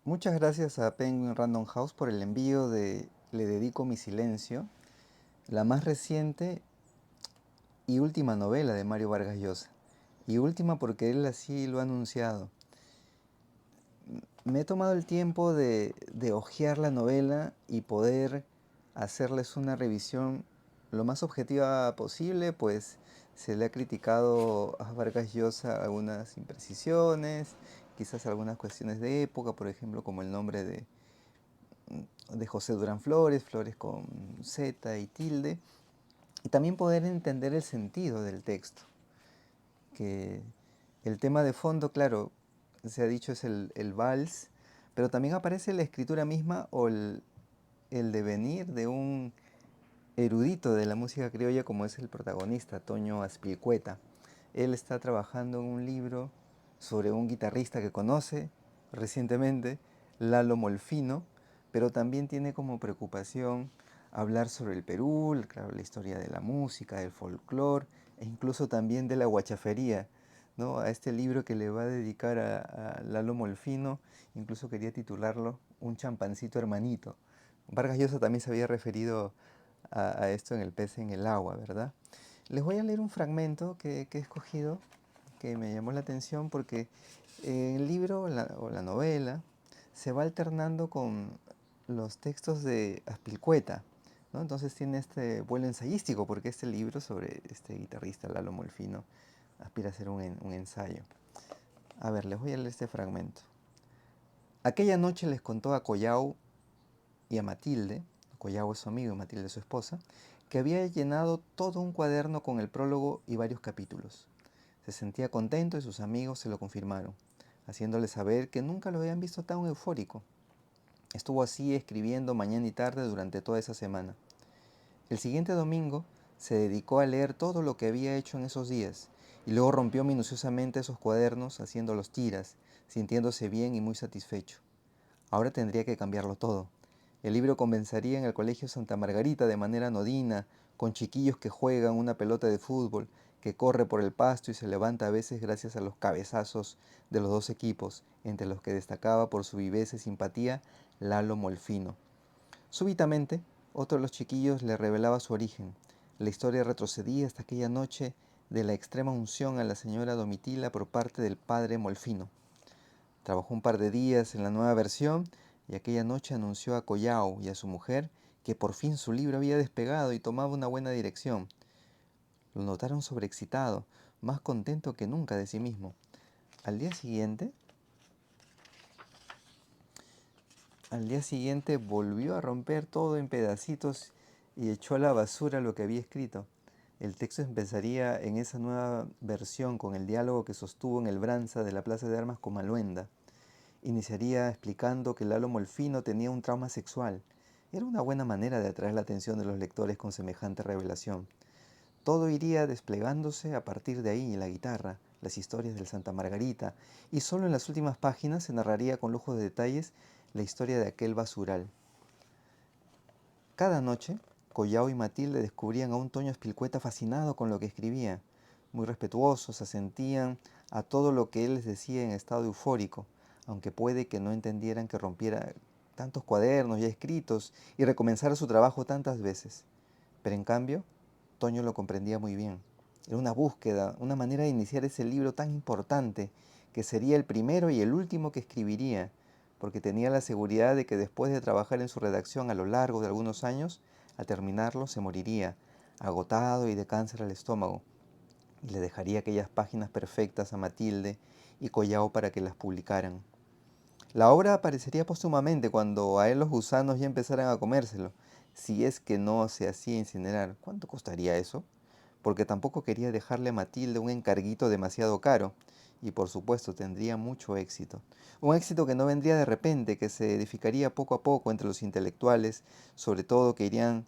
Muchas gracias a Penguin Random House por el envío de Le dedico mi silencio, la más reciente y última novela de Mario Vargas Llosa. Y última porque él así lo ha anunciado. Me he tomado el tiempo de hojear la novela y poder hacerles una revisión lo más objetiva posible, pues se le ha criticado a Vargas Llosa algunas imprecisiones, quizás algunas cuestiones de época, por ejemplo, como el nombre de José Durán Flores, Flores con Z y tilde, y también poder entender el sentido del texto, que el tema de fondo, claro, se ha dicho es el vals, pero también aparece la escritura misma o el devenir de un erudito de la música criolla como es el protagonista, Toño Aspilcueta. Él está trabajando en un libro sobre un guitarrista que conoce recientemente, Lalo Molfino, pero también tiene como preocupación hablar sobre el Perú, claro, la historia de la música, del folclore e incluso también de la guachafería, ¿no? A este libro que le va a dedicar a Lalo Molfino, incluso quería titularlo Un champancito hermanito. Vargas Llosa también se había referido a esto en El pez en el agua, ¿verdad? Les voy a leer un fragmento que he escogido, que me llamó la atención porque el libro o la novela se va alternando con los textos de Aspilcueta, ¿no? Entonces tiene este vuelo ensayístico porque este libro sobre este guitarrista Lalo Molfino aspira a ser un ensayo. A ver, les voy a leer este fragmento. Aquella noche les contó a Collao y a Matilde, Collao es su amigo y Matilde su esposa, que había llenado todo un cuaderno con el prólogo y varios capítulos. Se sentía contento y sus amigos se lo confirmaron, haciéndole saber que nunca lo habían visto tan eufórico. Estuvo así escribiendo mañana y tarde durante toda esa semana. El siguiente domingo se dedicó a leer todo lo que había hecho en esos días y luego rompió minuciosamente esos cuadernos haciéndolos tiras, sintiéndose bien y muy satisfecho. Ahora tendría que cambiarlo todo. El libro comenzaría en el Colegio Santa Margarita de manera anodina, con chiquillos que juegan una pelota de fútbol, que corre por el pasto y se levanta a veces gracias a los cabezazos de los dos equipos, entre los que destacaba por su viveza y simpatía Lalo Molfino. Súbitamente, otro de los chiquillos le revelaba su origen. La historia retrocedía hasta aquella noche de la extrema unción a la señora Domitila por parte del padre Molfino. Trabajó un par de días en la nueva versión y aquella noche anunció a Collao y a su mujer que por fin su libro había despegado y tomaba una buena dirección. Lo notaron sobreexcitado, más contento que nunca de sí mismo. Al día siguiente, al día siguiente volvió a romper todo en pedacitos y echó a la basura lo que había escrito. El texto empezaría en esa nueva versión con el diálogo que sostuvo en el Branza de la Plaza de Armas con Maluenda. Iniciaría explicando que Lalo Molfino tenía un trauma sexual. Era una buena manera de atraer la atención de los lectores con semejante revelación. Todo iría desplegándose a partir de ahí, la guitarra, las historias del Santa Margarita, y solo en las últimas páginas se narraría con lujo de detalles la historia de aquel basural. Cada noche, Collao y Matilde descubrían a un Toño Espilcueta fascinado con lo que escribía. Muy respetuosos, asentían a todo lo que él les decía en estado eufórico, aunque puede que no entendieran que rompiera tantos cuadernos ya escritos y recomenzara su trabajo tantas veces. Pero en cambio, Toño lo comprendía muy bien. Era una búsqueda, una manera de iniciar ese libro tan importante, que sería el primero y el último que escribiría, porque tenía la seguridad de que después de trabajar en su redacción a lo largo de algunos años, al terminarlo se moriría, agotado y de cáncer al estómago, y le dejaría aquellas páginas perfectas a Matilde y Collao para que las publicaran. La obra aparecería póstumamente cuando a él los gusanos ya empezaran a comérselo, si es que no se hacía incinerar. ¿Cuánto costaría eso? Porque tampoco quería dejarle a Matilde un encarguito demasiado caro, y por supuesto tendría mucho éxito. Un éxito que no vendría de repente, que se edificaría poco a poco entre los intelectuales, sobre todo que irían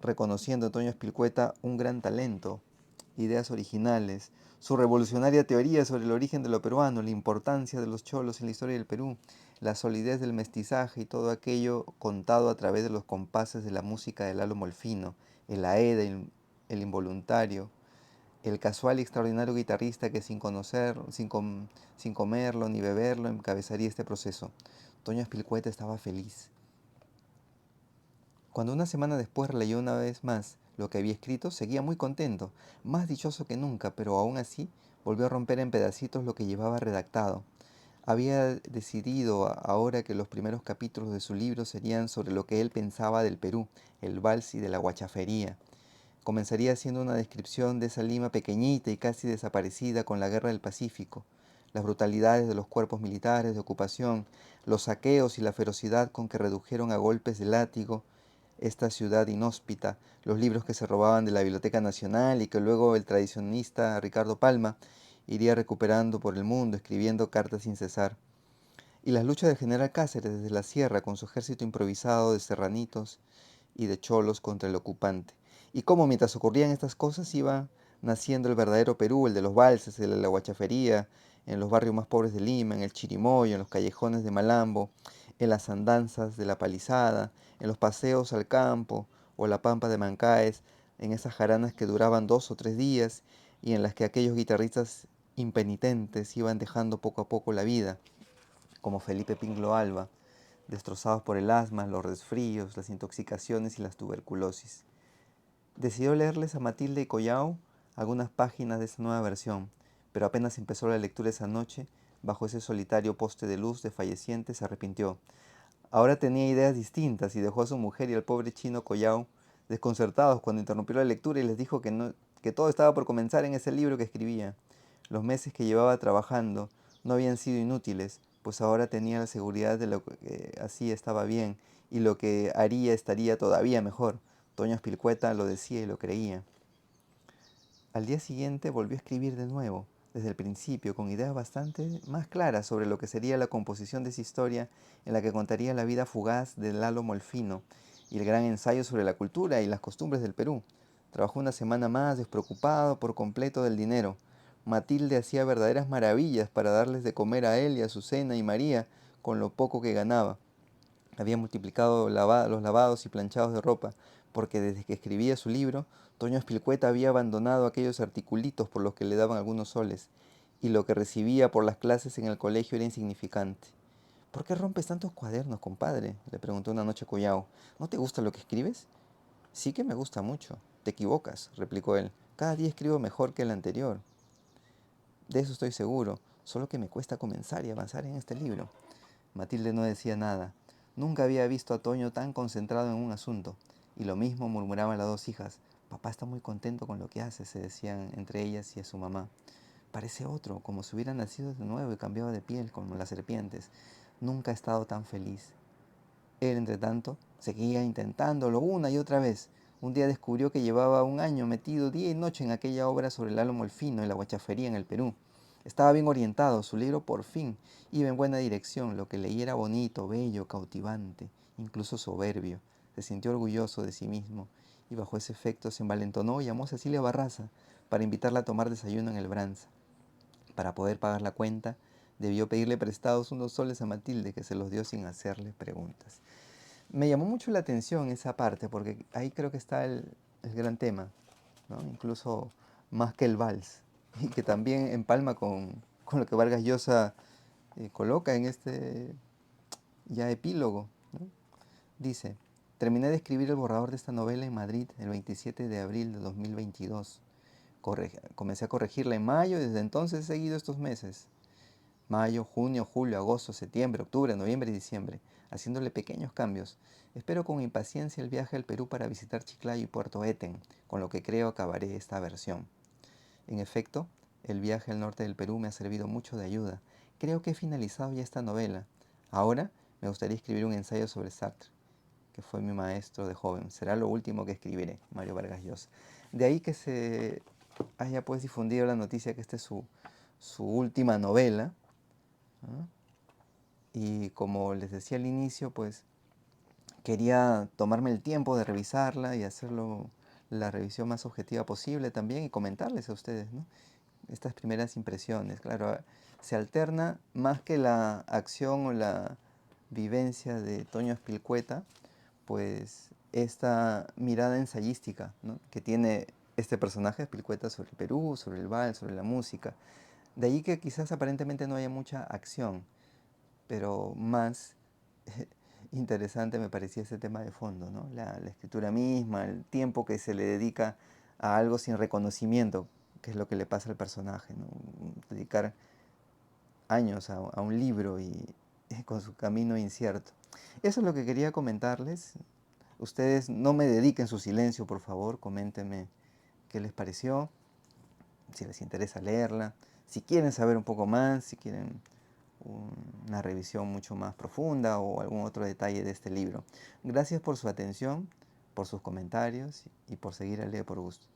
reconociendo a Antonio Espilcueta un gran talento, ideas originales, su revolucionaria teoría sobre el origen de lo peruano, la importancia de los cholos en la historia del Perú, la solidez del mestizaje y todo aquello contado a través de los compases de la música de Lalo Molfino, el aeda, el involuntario, el casual y extraordinario guitarrista que sin comerlo ni beberlo encabezaría este proceso. Toño Spilcueta estaba feliz. Cuando una semana después leyó una vez más lo que había escrito, seguía muy contento, más dichoso que nunca, pero aún así volvió a romper en pedacitos lo que llevaba redactado. Había decidido ahora que los primeros capítulos de su libro serían sobre lo que él pensaba del Perú, el vals y de la guachafería. Comenzaría haciendo una descripción de esa Lima pequeñita y casi desaparecida con la guerra del Pacífico, las brutalidades de los cuerpos militares de ocupación, los saqueos y la ferocidad con que redujeron a golpes de látigo esta ciudad inhóspita, los libros que se robaban de la Biblioteca Nacional y que luego el tradicionista Ricardo Palma iría recuperando por el mundo, escribiendo cartas sin cesar. Y las luchas del general Cáceres desde la sierra con su ejército improvisado de serranitos y de cholos contra el ocupante. Y cómo mientras ocurrían estas cosas iba naciendo el verdadero Perú, el de los valses, el de la guachafería, en los barrios más pobres de Lima, en el Chirimoyo, en los callejones de Malambo, en las andanzas de la Palizada, en los paseos al campo o la pampa de Mancaes, en esas jaranas que duraban 2 o 3 días y en las que aquellos guitarristas impenitentes iban dejando poco a poco la vida, como Felipe Pinglo Alba, destrozados por el asma, los resfríos, las intoxicaciones y las tuberculosis. Decidió leerles a Matilde y Collao algunas páginas de esa nueva versión, pero apenas empezó la lectura esa noche, bajo ese solitario poste de luz desfalleciente, se arrepintió. Ahora tenía ideas distintas y dejó a su mujer y al pobre chino Collao desconcertados cuando interrumpió la lectura y les dijo que todo estaba por comenzar en ese libro que escribía. Los meses que llevaba trabajando no habían sido inútiles, pues ahora tenía la seguridad de lo que así estaba bien y lo que haría estaría todavía mejor. Toño Spilcueta lo decía y lo creía. Al día siguiente volvió a escribir de nuevo, desde el principio, con ideas bastante más claras sobre lo que sería la composición de esa historia en la que contaría la vida fugaz de Lalo Molfino y el gran ensayo sobre la cultura y las costumbres del Perú. Trabajó una semana más, despreocupado por completo del dinero. Matilde hacía verdaderas maravillas para darles de comer a él y a Azucena y María con lo poco que ganaba. Había multiplicado los lavados y planchados de ropa, porque desde que escribía su libro, Toño Espilcueta había abandonado aquellos articulitos por los que le daban algunos soles, y lo que recibía por las clases en el colegio era insignificante. ¿Por qué rompes tantos cuadernos, compadre?, le preguntó una noche Collao. ¿No te gusta lo que escribes? Sí que me gusta mucho. Te equivocas, replicó él. Cada día escribo mejor que el anterior. De eso estoy seguro, solo que me cuesta comenzar y avanzar en este libro. Matilde no decía nada. Nunca había visto a Toño tan concentrado en un asunto. Y lo mismo murmuraban las dos hijas. Papá está muy contento con lo que hace, se decían entre ellas y a su mamá. Parece otro, como si hubiera nacido de nuevo y cambiado de piel, como las serpientes. Nunca ha estado tan feliz. Él, entre tanto, seguía intentándolo una y otra vez. Un día descubrió que llevaba un año metido día y noche en aquella obra sobre el álamo molfino y la guachafería en el Perú. Estaba bien orientado, su libro por fin iba en buena dirección, lo que leía era bonito, bello, cautivante, incluso soberbio. Se sintió orgulloso de sí mismo y bajo ese efecto se envalentonó y llamó a Cecilia Barraza para invitarla a tomar desayuno en el Branza. Para poder pagar la cuenta, debió pedirle prestados unos soles a Matilde, que se los dio sin hacerle preguntas. Me llamó mucho la atención esa parte, porque ahí creo que está el gran tema, ¿no? Incluso más que el vals, y que también empalma con lo que Vargas Llosa coloca en este ya epílogo, ¿no? Dice, terminé de escribir el borrador de esta novela en Madrid el 27 de abril de 2022. Comencé a corregirla en mayo y desde entonces he seguido estos meses. Mayo, junio, julio, agosto, septiembre, octubre, noviembre y diciembre, haciéndole pequeños cambios. Espero con impaciencia el viaje al Perú para visitar Chiclayo y Puerto Eten, con lo que creo acabaré esta versión. En efecto, el viaje al norte del Perú me ha servido mucho de ayuda. Creo que he finalizado ya esta novela. Ahora me gustaría escribir un ensayo sobre Sartre, que fue mi maestro de joven. Será lo último que escribiré, Mario Vargas Llosa. De ahí que se haya pues difundido la noticia que esta es su última novela, ¿no? Y como les decía al inicio, pues quería tomarme el tiempo de revisarla y hacerlo la revisión más objetiva posible también y comentarles a ustedes, ¿no? Estas primeras impresiones. Claro, se alterna más que la acción o la vivencia de Toño Espilcueta, pues esta mirada ensayística, ¿no?, que tiene este personaje de Spilcueta sobre el Perú, sobre el vals, sobre la música. De ahí que quizás aparentemente no haya mucha acción, pero más interesante me parecía ese tema de fondo, ¿no? La escritura misma, el tiempo que se le dedica a algo sin reconocimiento, que es lo que le pasa al personaje, ¿no? Dedicar años a un libro y con su camino incierto. Eso es lo que quería comentarles. Ustedes no me dediquen su silencio, por favor, coméntenme qué les pareció, si les interesa leerla, si quieren saber un poco más, si quieren una revisión mucho más profunda o algún otro detalle de este libro. Gracias por su atención, por sus comentarios y por seguir a Lee por Gusto.